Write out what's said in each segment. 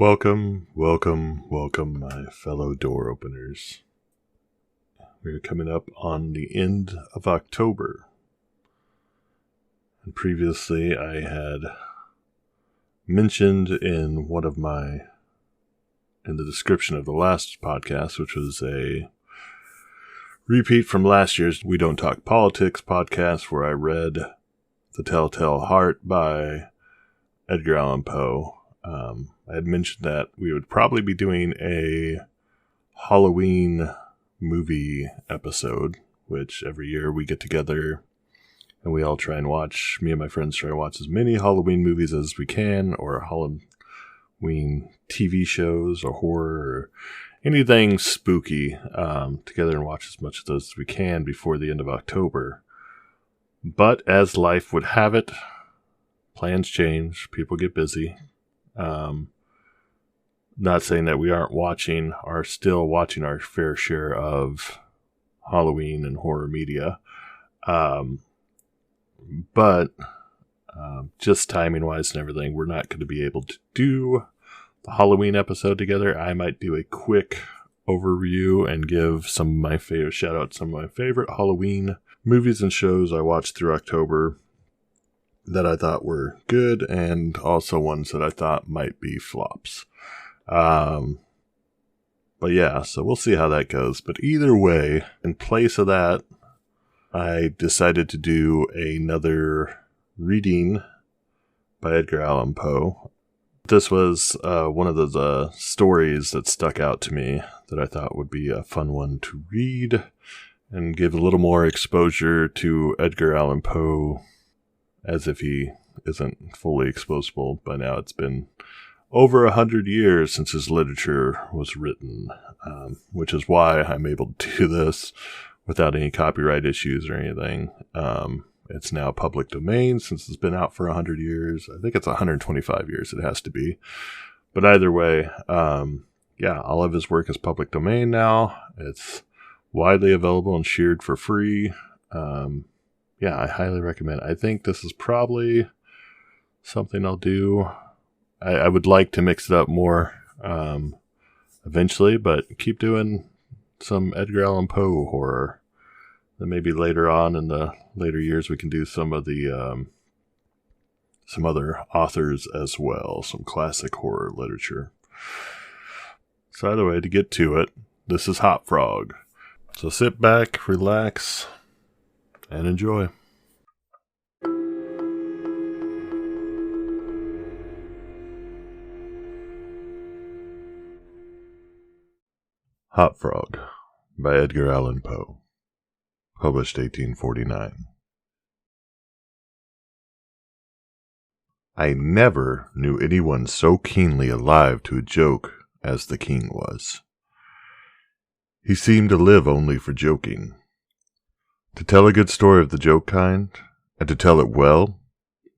Welcome, my fellow door openers. We're coming up on the end of October. And previously I had mentioned in the description of the last podcast, which was a repeat from last year's We Don't Talk Politics podcast, where I read The Telltale Heart by Edgar Allan Poe. I had mentioned that we would probably be doing a Halloween movie episode, which every year we get together and we all try and watch, me and my friends try to watch as many Halloween movies as we can, or Halloween TV shows or horror or anything spooky together and watch as much of those as we can before the end of October. But as life would have it, plans change, people get busy. Not saying that we are still watching our fair share of Halloween and horror media. But just timing wise and everything, we're not going to be able to do the Halloween episode together. I might do a quick overview and give shout out some of my favorite Halloween movies and shows I watched through October that I thought were good, and also ones that I thought might be flops. But yeah, so we'll see how that goes. But either way, in place of that, I decided to do another reading by Edgar Allan Poe. This was one of the stories that stuck out to me that I thought would be a fun one to read and give a little more exposure to Edgar Allan Poe, as if he isn't fully exposable by now. It's been over 100 years since his literature was written, which is why I'm able to do this without any copyright issues or anything. It's now public domain since it's been out for 100 years. I think it's 125 years it has to be. But either way, all of his work is public domain now. It's widely available and shared for free. I highly recommend it. I think this is probably something I'll do. I would like to mix it up more eventually, but keep doing some Edgar Allan Poe horror. Then maybe later on in the later years we can do some of the some other authors as well, some classic horror literature. So either way, to get to it, this is Hot Frog. So sit back, relax, and enjoy. Hot Frog by Edgar Allan Poe. Published 1849. I never knew anyone so keenly alive to a joke as the king was. He seemed to live only for joking. To tell a good story of the joke kind, and to tell it well,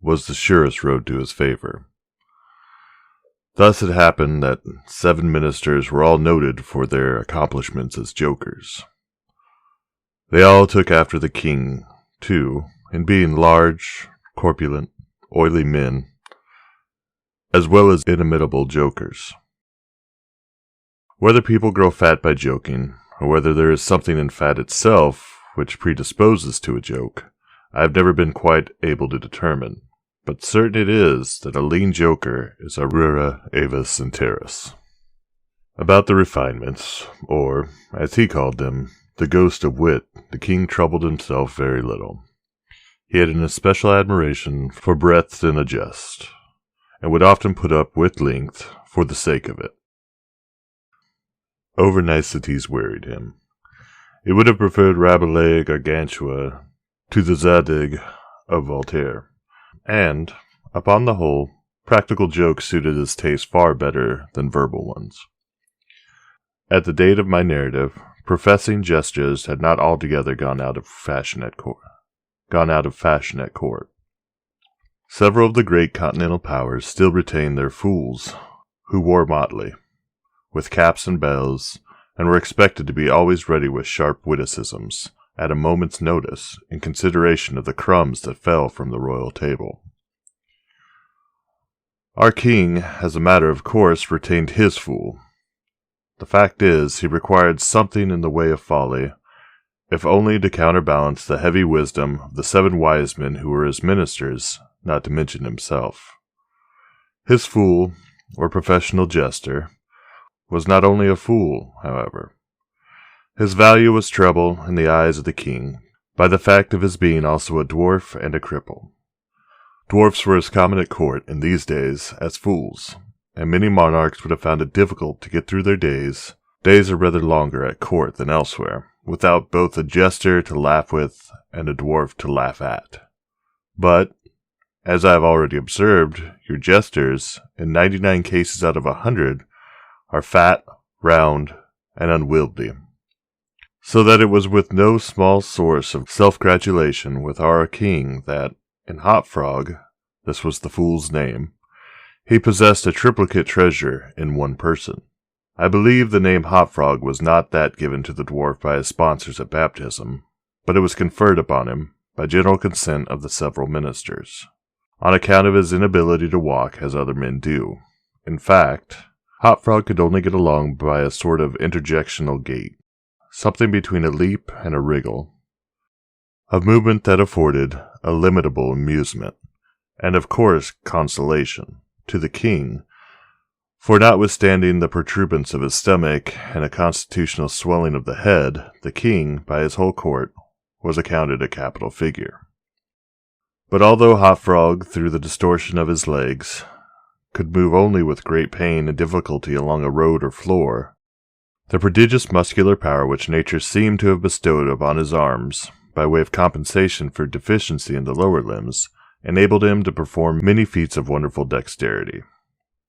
was the surest road to his favor. Thus it happened that 7 ministers were all noted for their accomplishments as jokers. They all took after the king, too, in being large, corpulent, oily men, as well as inimitable jokers. Whether people grow fat by joking, or whether there is something in fat itself which predisposes to a joke, I have never been quite able to determine. But certain it is that a lean joker is aurora avis interis. About the refinements, or, as he called them, the ghost of wit, the king troubled himself very little. He had an especial admiration for breadth in a jest, and would often put up with length for the sake of it. Over niceties wearied him. He would have preferred Rabelais Gargantua to the Zadig of Voltaire. And, upon the whole, practical jokes suited his taste far better than verbal ones. At the date of my narrative, professing gestures had not altogether gone out of fashion at court. Several of the great continental powers still retained their fools, who wore motley, with caps and bells, and were expected to be always ready with sharp witticisms, at a moment's notice, in consideration of the crumbs that fell from the royal table. Our king, as a matter of course, retained his fool. The fact is, he required something in the way of folly, if only to counterbalance the heavy wisdom of the 7 wise men who were his ministers, not to mention himself. His fool, or professional jester, was not only a fool, however. His value was trebled in the eyes of the king by the fact of his being also a dwarf and a cripple. Dwarfs were as common at court in these days as fools, and many monarchs would have found it difficult to get through their days are rather longer at court than elsewhere, without both a jester to laugh with and a dwarf to laugh at. But, as I have already observed, your jesters, in 99 cases out of 100, are fat, round, and unwieldy. So that it was with no small source of self-gratulation with our king that, in Hop Frog, this was the fool's name, he possessed a triplicate treasure in one person. I believe the name Hop Frog was not that given to the dwarf by his sponsors at baptism, but it was conferred upon him by general consent of the several ministers, on account of his inability to walk as other men do. In fact, Hop Frog could only get along by a sort of interjectional gait, something between a leap and a wriggle, a movement that afforded a limitable amusement, and of course consolation, to the king, for notwithstanding the protuberance of his stomach and a constitutional swelling of the head, the king, by his whole court, was accounted a capital figure. But although Hop Frog, through the distortion of his legs, could move only with great pain and difficulty along a road or floor, the prodigious muscular power which nature seemed to have bestowed upon his arms, by way of compensation for deficiency in the lower limbs, enabled him to perform many feats of wonderful dexterity.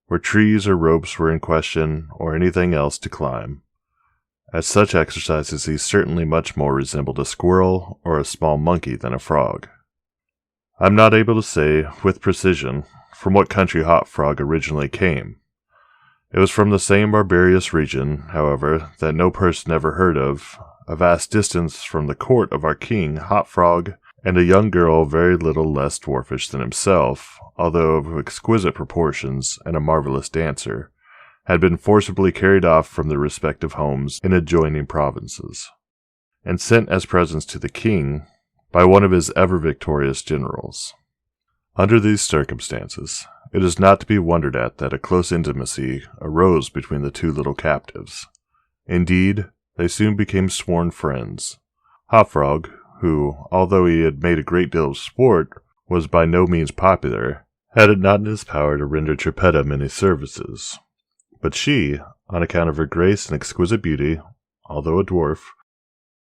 Where trees or ropes were in question, or anything else to climb, at such exercises he certainly much more resembled a squirrel or a small monkey than a frog. I am not able to say, with precision, from what country Hop Frog originally came. It was from the same barbarous region, however, that no person ever heard of, a vast distance from the court of our king. Hop Frog and a young girl very little less dwarfish than himself, although of exquisite proportions and a marvelous dancer, had been forcibly carried off from their respective homes in adjoining provinces, and sent as presents to the king by one of his ever-victorious generals. Under these circumstances, it is not to be wondered at that a close intimacy arose between the 2 little captives. Indeed, they soon became sworn friends. Hop Frog, who, although he had made a great deal of sport, was by no means popular, had it not in his power to render Trippetta many services. But she, on account of her grace and exquisite beauty, although a dwarf,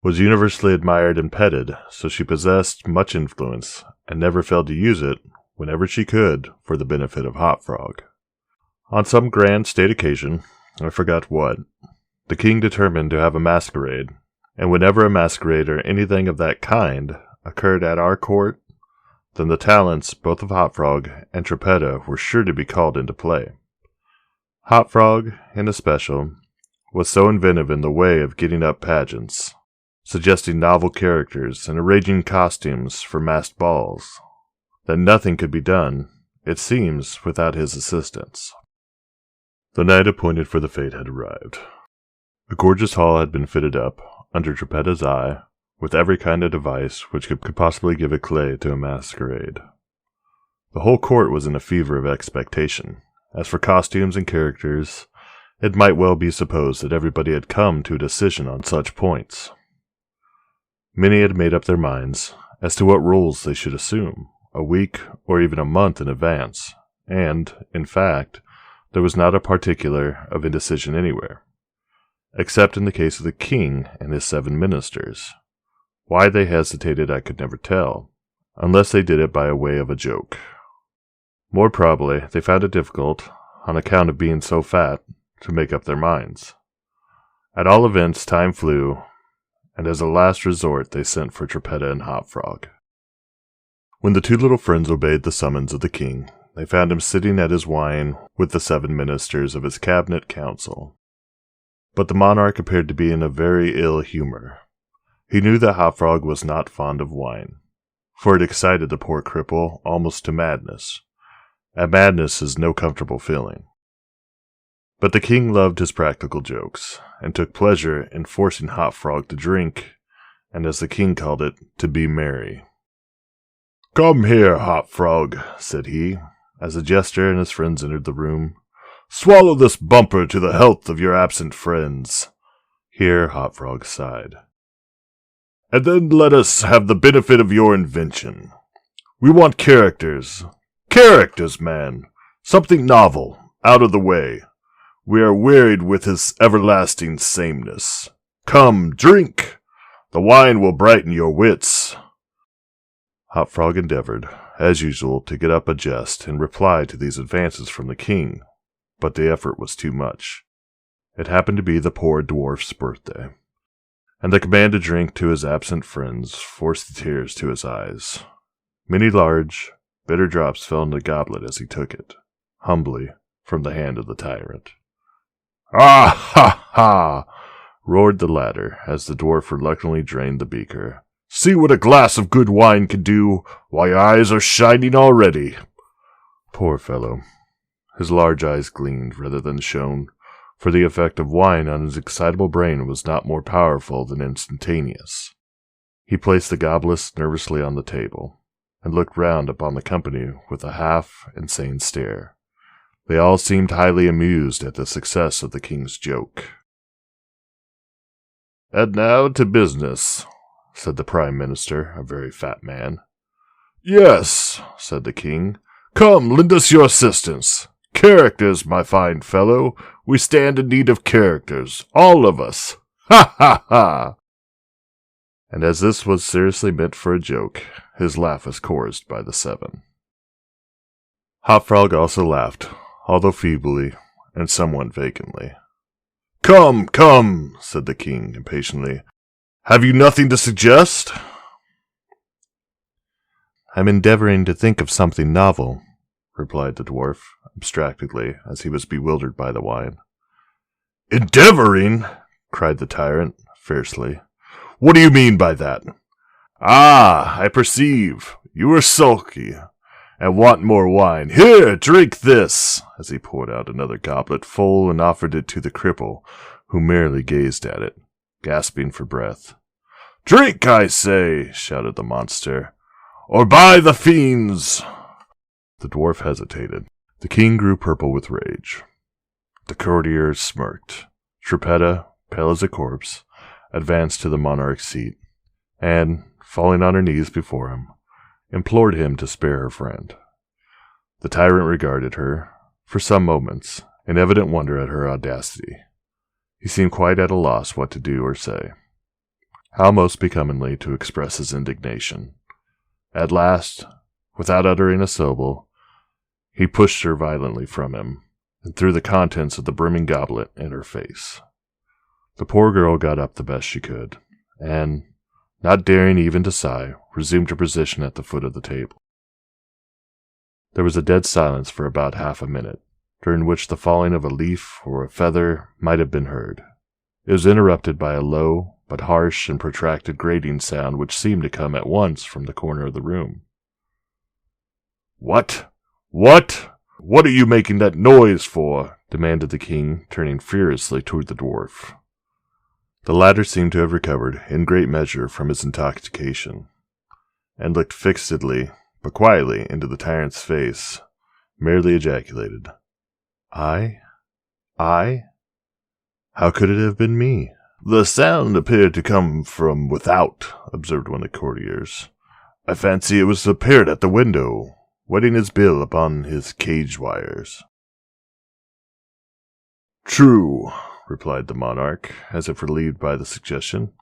was universally admired and petted, so she possessed much influence, and never failed to use it, whenever she could, for the benefit of Hop Frog. On some grand state occasion, I forgot what, the king determined to have a masquerade, and whenever a masquerade or anything of that kind occurred at our court, then the talents both of Hop Frog and Trippetta were sure to be called into play. Hop Frog, in especial, was so inventive in the way of getting up pageants, suggesting novel characters and arranging costumes for masked balls, that nothing could be done, it seems, without his assistance. The night appointed for the fete had arrived. A gorgeous hall had been fitted up, under Trippetta's eye, with every kind of device which could possibly give éclat to a masquerade. The whole court was in a fever of expectation. As for costumes and characters, it might well be supposed that everybody had come to a decision on such points. Many had made up their minds as to what roles they should assume, a week or even a month in advance, and, in fact, there was not a particular of indecision anywhere, except in the case of the king and his 7 ministers. Why they hesitated I could never tell, unless they did it by a way of a joke. More probably, they found it difficult, on account of being so fat, to make up their minds. At all events, time flew, and as a last resort they sent for Trippetta and Hop Frog. When the 2 little friends obeyed the summons of the king, they found him sitting at his wine with the 7 ministers of his cabinet council. But the monarch appeared to be in a very ill humor. He knew that Hop Frog was not fond of wine, for it excited the poor cripple almost to madness, and madness is no comfortable feeling. But the king loved his practical jokes, and took pleasure in forcing Hot Frog to drink, and as the king called it, to be merry. "Come here, Hot Frog," said he, as the jester and his friends entered the room. "Swallow this bumper to the health of your absent friends." Here Hot Frog sighed. "And then let us have the benefit of your invention. We want characters. Characters, man! Something novel, out of the way. We are wearied with his everlasting sameness. Come, drink! The wine will brighten your wits." Hot Frog endeavored, as usual, to get up a jest in reply to these advances from the king, but the effort was too much. It happened to be the poor dwarf's birthday, and the command to drink to his absent friends forced the tears to his eyes. Many large, bitter drops fell in the goblet as he took it, humbly, from the hand of the tyrant. "Ah, ha, ha!" roared the latter, as the dwarf reluctantly drained the beaker. "See what a glass of good wine can do! Why, your eyes are shining already!" Poor fellow. His large eyes gleamed rather than shone, for the effect of wine on his excitable brain was not more powerful than instantaneous. He placed the goblets nervously on the table, and looked round upon the company with a half-insane stare. They all seemed highly amused at the success of the king's joke. "And now to business," said the Prime Minister, a very fat man. "Yes," said the king. "Come, lend us your assistance. Characters, my fine fellow. We stand in need of characters, all of us. Ha, ha, ha!" And as this was seriously meant for a joke, his laugh was chorused by the seven. Hot Frog also laughed, although feebly and somewhat vacantly. "Come, come," said the king impatiently. "Have you nothing to suggest?" "I'm endeavoring to think of something novel," replied the dwarf, abstractedly, as he was bewildered by the wine. "Endeavoring?" cried the tyrant, fiercely. "What do you mean by that? Ah, I perceive. You are sulky, and want more wine. Here, drink this," as he poured out another goblet full and offered it to the cripple, who merely gazed at it, gasping for breath. "Drink, I say," shouted the monster, "or by the fiends!" The dwarf hesitated. The king grew purple with rage. The courtiers smirked. Trippetta, pale as a corpse, advanced to the monarch's seat, and, falling on her knees before him, implored him to spare her friend. The tyrant regarded her, for some moments, in evident wonder at her audacity. He seemed quite at a loss what to do or say, how most becomingly to express his indignation. At last, without uttering a syllable, he pushed her violently from him, and threw the contents of the brimming goblet in her face. The poor girl got up the best she could, and, not daring even to sigh, resumed her position at the foot of the table. There was a dead silence for about half a minute, during which the falling of a leaf or a feather might have been heard. It was interrupted by a low, but harsh and protracted grating sound which seemed to come at once from the corner of the room. "What? What? What are you making that noise for?" demanded the king, turning furiously toward the dwarf. The latter seemed to have recovered, in great measure, from his intoxication, and looked fixedly, but quietly, into the tyrant's face, merely ejaculated, "I? I? How could it have been me?" "The sound appeared to come from without," observed one of the courtiers. "I fancy it was the parrot at the window, wetting his bill upon his cage wires." "True," replied the monarch, as if relieved by the suggestion.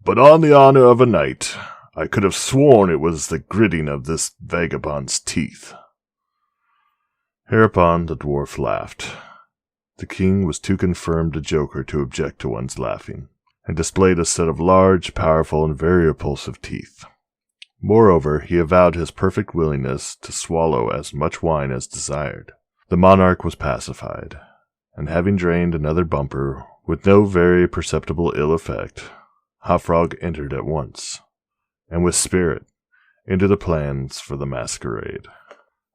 "But on the honor of a knight, I could have sworn it was the gritting of this vagabond's teeth." Hereupon the dwarf laughed. The king was too confirmed a joker to object to one's laughing, and displayed a set of large, powerful, and very repulsive teeth. Moreover, he avowed his perfect willingness to swallow as much wine as desired. The monarch was pacified, and having drained another bumper with no very perceptible ill effect, Hot Frog entered at once, and with spirit, into the plans for the masquerade.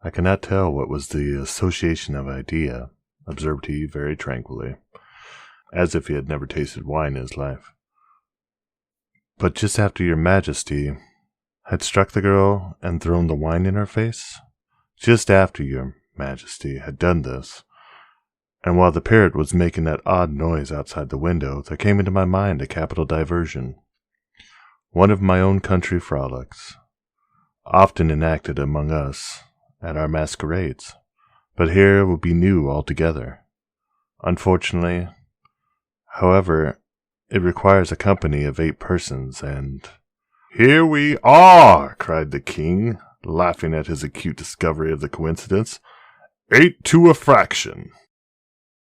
I cannot tell what was the association of idea, observed he very tranquilly, as if he had never tasted wine in his life. But just after your majesty had struck the girl and thrown the wine in her face, just after your majesty had done this, and while the parrot was making that odd noise outside the window, there came into my mind a capital diversion, one of my own country frolics, often enacted among us at our masquerades, but here it will be new altogether. Unfortunately, however, it requires a company of 8 persons, and— "Here we are!" cried the king, laughing at his acute discovery of the coincidence. 8 to a fraction.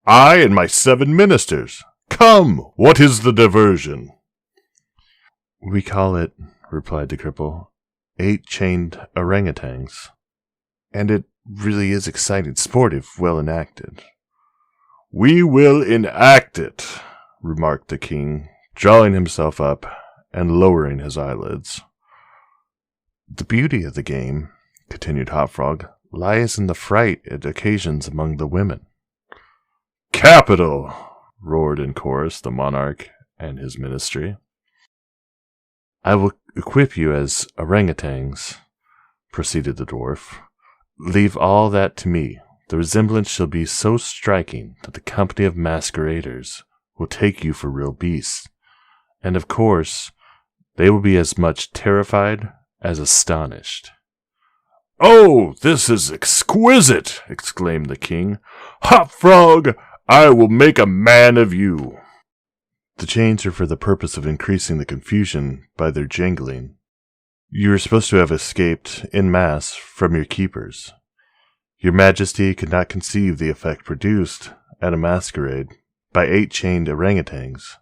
I and my 7 ministers. Come, what is the diversion? We call it, replied the cripple, 8 chained orangutans. And it really is exciting sport if well enacted. We will enact it, remarked the king, drawing himself up and lowering his eyelids. The beauty of the game, continued Hop Frog, lies in the fright it occasions among the women. Capital! Roared in chorus the monarch and his ministry. I will equip you as orangutans, proceeded the dwarf. Leave all that to me. The resemblance shall be so striking that the company of masqueraders will take you for real beasts, and of course they will be as much terrified as astonished. Oh, this is exquisite! Exclaimed the king. Hop Frog, I will make a man of you. The chains are for the purpose of increasing the confusion by their jangling. You are supposed to have escaped en masse from your keepers. Your Majesty could not conceive the effect produced at a masquerade by 8 chained orangutans,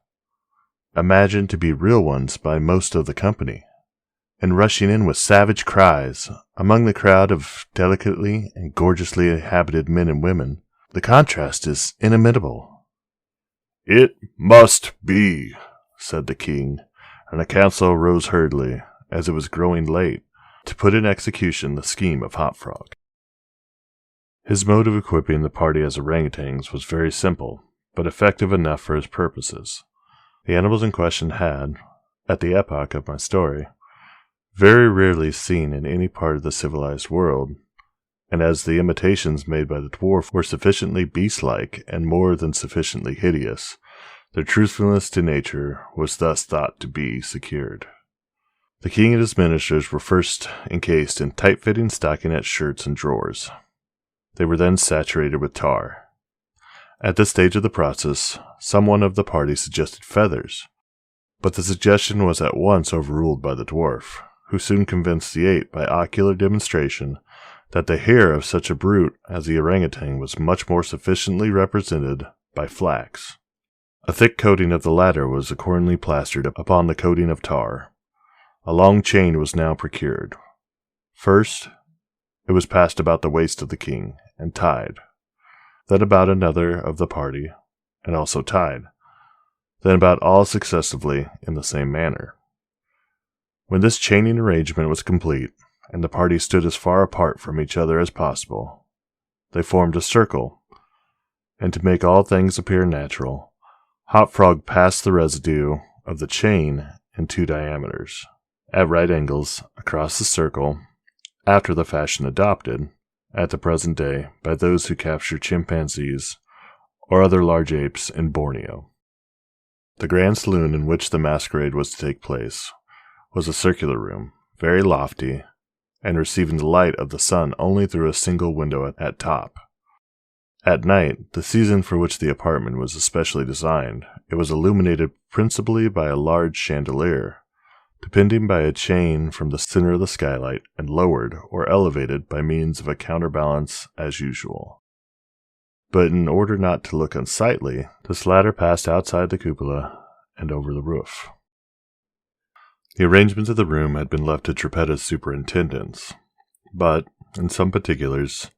imagined to be real ones by most of the company, and rushing in with savage cries among the crowd of delicately and gorgeously inhabited men and women. The contrast is inimitable. It must be, said the king, and the council rose hurriedly, as it was growing late, to put in execution the scheme of Hop Frog. His mode of equipping the party as orangutans was very simple, but effective enough for his purposes. The animals in question had, at the epoch of my story, very rarely seen in any part of the civilized world, and as the imitations made by the dwarf were sufficiently beast-like and more than sufficiently hideous, their truthfulness to nature was thus thought to be secured. The king and his ministers were first encased in tight-fitting stockinette shirts and drawers. They were then saturated with tar. At this stage of the process, someone of the party suggested feathers, but the suggestion was at once overruled by the dwarf, who soon convinced the 8 by ocular demonstration that the hair of such a brute as the orangutan was much more sufficiently represented by flax. A thick coating of the latter was accordingly plastered upon the coating of tar. A long chain was now procured. First, it was passed about the waist of the king, and tied, then about another of the party, and also tied, then about all successively in the same manner. When this chaining arrangement was complete, and the party stood as far apart from each other as possible, they formed a circle, and to make all things appear natural, Hop Frog passed the residue of the chain in 2 diameters, at right angles, across the circle, after the fashion adopted, at the present day, by those who capture chimpanzees or other large apes in Borneo. The grand saloon in which the masquerade was to take place was a circular room, very lofty, and receiving the light of the sun only through a single window at top. At night, the season for which the apartment was especially designed, it was illuminated principally by a large chandelier, depending by a chain from the center of the skylight and lowered or elevated by means of a counterbalance as usual. But in order not to look unsightly, this latter passed outside the cupola and over the roof. The arrangements of the room had been left to Trippetta's superintendence, but, in some particulars,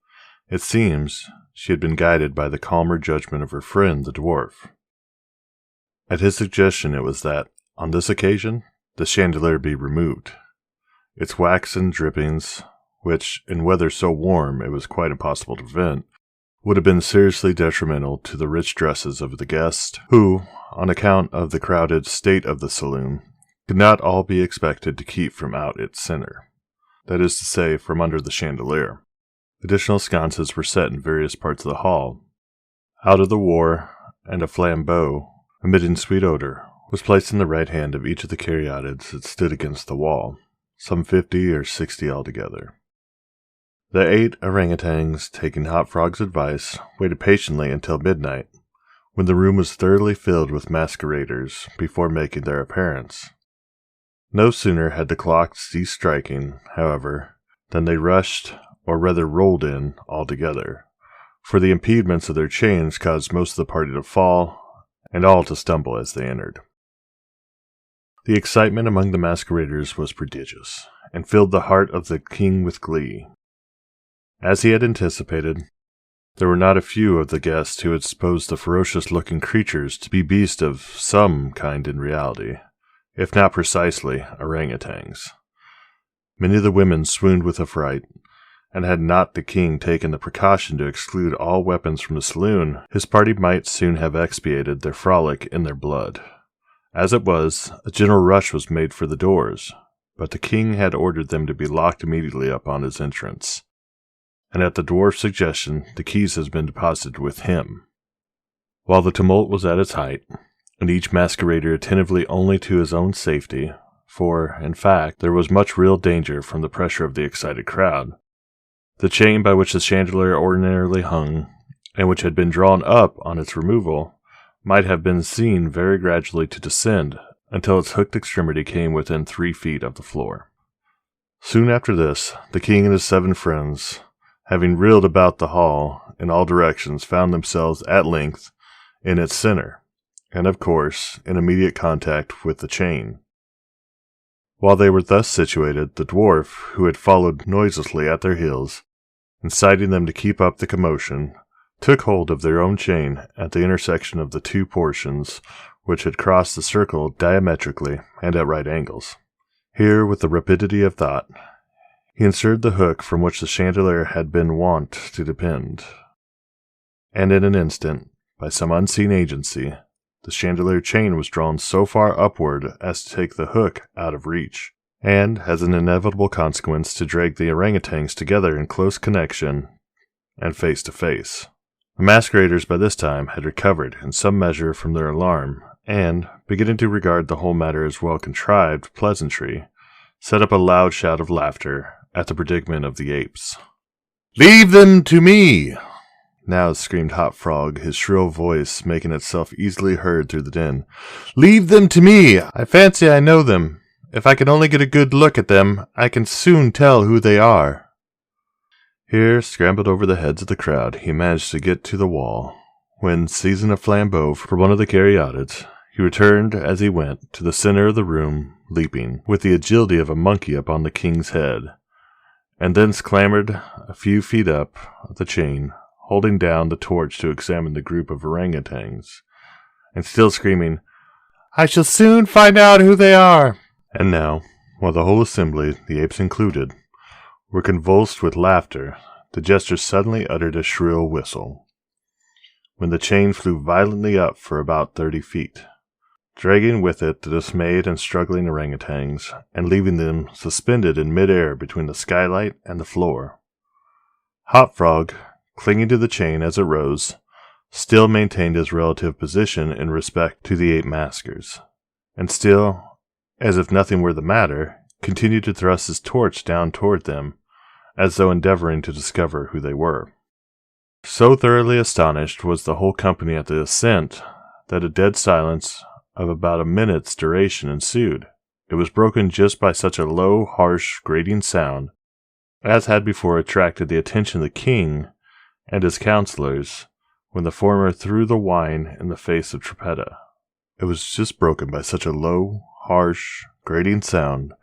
it seems she had been guided by the calmer judgment of her friend the dwarf. At his suggestion it was that, on this occasion, the chandelier be removed, its waxen drippings, which, in weather so warm it was quite impossible to prevent, would have been seriously detrimental to the rich dresses of the guests, who, on account of the crowded state of the saloon, could not all be expected to keep from out its center, that is to say, from under the chandelier. Additional sconces were set in various parts of the hall. Out of the war, and a flambeau, emitting sweet odor, was placed in the right hand of each of the caryatids that stood against the wall, some 50 or 60 altogether. The 8 orangutans, taking Hop Frog's advice, waited patiently until midnight, when the room was thoroughly filled with masqueraders, before making their appearance. No sooner had the clocks ceased striking, however, than they rushed, or rather rolled in, altogether, for the impediments of their chains caused most of the party to fall, and all to stumble as they entered. The excitement among the masqueraders was prodigious, and filled the heart of the king with glee. As he had anticipated, there were not a few of the guests who had supposed the ferocious-looking creatures to be beasts of some kind in reality, if not precisely orangutans. Many of the women swooned with affright, and had not the king taken the precaution to exclude all weapons from the saloon, his party might soon have expiated their frolic in their blood. As it was, a general rush was made for the doors, but the king had ordered them to be locked immediately upon his entrance, and at the dwarf's suggestion the keys had been deposited with him. While the tumult was at its height, and each masquerader attentively only to his own safety, for, in fact, there was much real danger from the pressure of the excited crowd, the chain by which the chandelier ordinarily hung, and which had been drawn up on its removal, might have been seen very gradually to descend until its hooked extremity came within 3 feet of the floor. Soon after this, the king and his 7 friends, having reeled about the hall in all directions, found themselves at length in its center, and of course in immediate contact with the chain. While they were thus situated, the dwarf, who had followed noiselessly at their heels, inciting them to keep up the commotion, took hold of their own chain at the intersection of the 2 portions which had crossed the circle diametrically and at right angles. Here, with the rapidity of thought, he inserted the hook from which the chandelier had been wont to depend, and in an instant, by some unseen agency, the chandelier chain was drawn so far upward as to take the hook out of reach, and, as an inevitable consequence, to drag the orangutans together in close connection and face to face. The masqueraders by this time had recovered in some measure from their alarm, and, beginning to regard the whole matter as well-contrived pleasantry, set up a loud shout of laughter at the predicament of the apes. "Leave them to me!" now screamed Hop Frog, his shrill voice making itself easily heard through the din. "Leave them to me! I fancy I know them. If I can only get a good look at them, I can soon tell who they are." Here, scrambled over the heads of the crowd, he managed to get to the wall, when, seizing a flambeau for one of the caryatids, he returned as he went to the center of the room, leaping, with the agility of a monkey, upon the king's head, and thence clambered a few feet up the chain, holding down the torch to examine the group of orangutans, and still screaming, "I shall soon find out who they are!" And now, while the whole assembly, the apes included, were convulsed with laughter, the jester suddenly uttered a shrill whistle, when the chain flew violently up for about 30 feet, dragging with it the dismayed and struggling orangutans, and leaving them suspended in mid-air between the skylight and the floor. Hop Frog, clinging to the chain as it rose, still maintained his relative position in respect to the 8 maskers, and still, as if nothing were the matter, continued to thrust his torch down toward them, as though endeavoring to discover who they were. So thoroughly astonished was the whole company at the ascent, that a dead silence of about a minute's duration ensued. It was broken just by such a low, harsh, grating sound as had before attracted the attention of the king and his counselors when the former threw the wine in the face of Trippetta. It was just broken by such a low, harsh, grating sound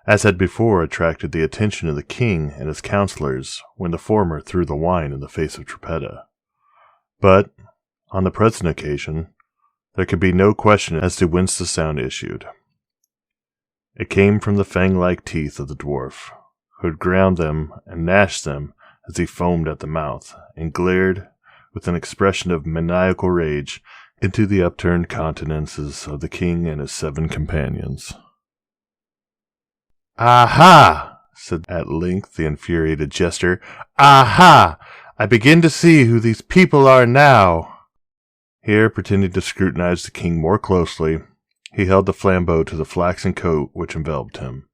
as had before attracted the attention of the king and his counselors when the former threw the wine in the face of Trippetta. But, on the present occasion, there could be no question as to whence the sound issued. It came from the fang-like teeth of the dwarf, who had ground them and gnashed them as he foamed at the mouth, and glared with an expression of maniacal rage into the upturned countenances of the king and his 7 companions. "Aha!" said at length the infuriated jester. "Aha! I begin to see who these people are now." Here, pretending to scrutinize the king more closely, he held the flambeau to the flaxen coat which enveloped him,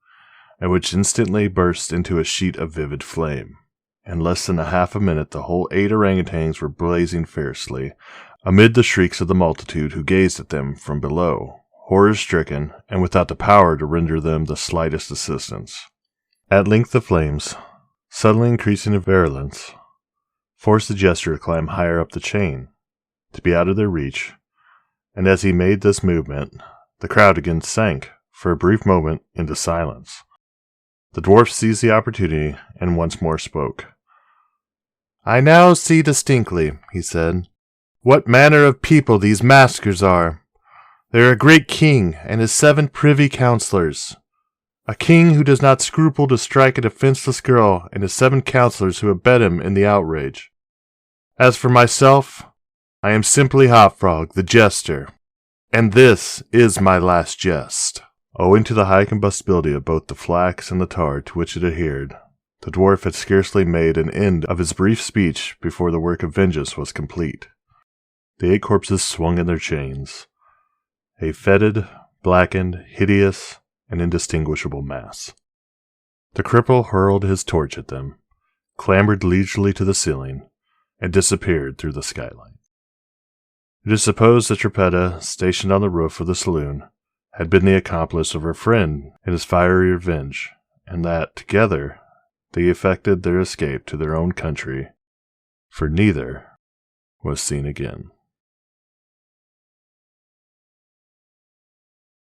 and which instantly burst into a sheet of vivid flame. In less than half a minute the whole 8 orangutans were blazing fiercely, amid the shrieks of the multitude who gazed at them from below, horror-stricken, and without the power to render them the slightest assistance. At length the flames, suddenly increasing in virulence, forced the jester to climb higher up the chain, to be out of their reach, and as he made this movement, the crowd again sank, for a brief moment, into silence. The dwarf seized the opportunity and once more spoke. "I now see distinctly," he said, "what manner of people these maskers are. They are a great king and his 7 privy councillors. A king who does not scruple to strike a defenseless girl, and his 7 councillors who abet him in the outrage. As for myself, I am simply Hopfrog, the jester, and this is my last jest." Owing to the high combustibility of both the flax and the tar to which it adhered, the dwarf had scarcely made an end of his brief speech before the work of vengeance was complete. The 8 corpses swung in their chains, a fetid, blackened, hideous, and indistinguishable mass. The cripple hurled his torch at them, clambered leisurely to the ceiling, and disappeared through the skylight. It is supposed that Trippetta, stationed on the roof of the saloon, had been the accomplice of her friend in his fiery revenge, and that, together, they effected their escape to their own country, for neither was seen again.